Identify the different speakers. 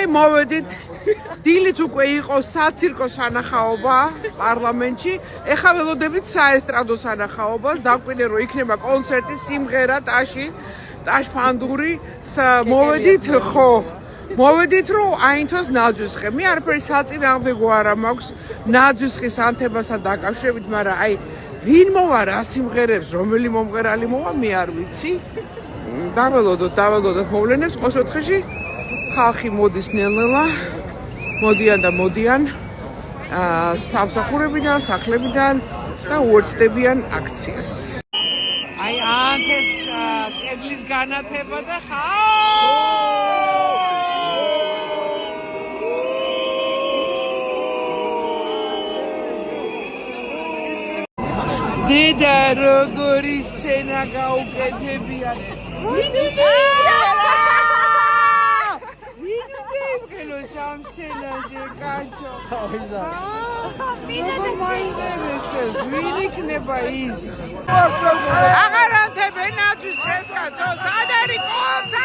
Speaker 1: აი მოვედით დილით უკვე იყო საცირკო სანახაობა პარლამენტში ეხლა ველოდებით საესტრადო სანახაობას დაგვიყვნენ რომ იქნება კონცერტი სიმღერა ტაშ-ფანდური მოვედით ხო მოვედით რომ აინთოს ნაძვისხე მე არაფერი საწინააღმდეგო არა მაქვს ნაძვისხის ანთებასთან დაკავშირებით მაგრამ აი ვინ მოვა რა სიმღერებს რომელი მომღერალი მოვა მე არ ვიცი დაველოდოთ მოვლენებს ყოველ შემთხვევაში ხალხი მოდის ნელ-ნელა მოდიან და მოდიან სამსახურებიდან სახლებიდან და უერთდებიან აქციას აი ანთეს კედლის განათება და დედა როგორი სცენა გაუკეთებიან სამსენაზე კაცო. ვინ იქნება ის? აღარ ანთებენ ნაძვის ხეს კაცო. სად არის კონცერტი?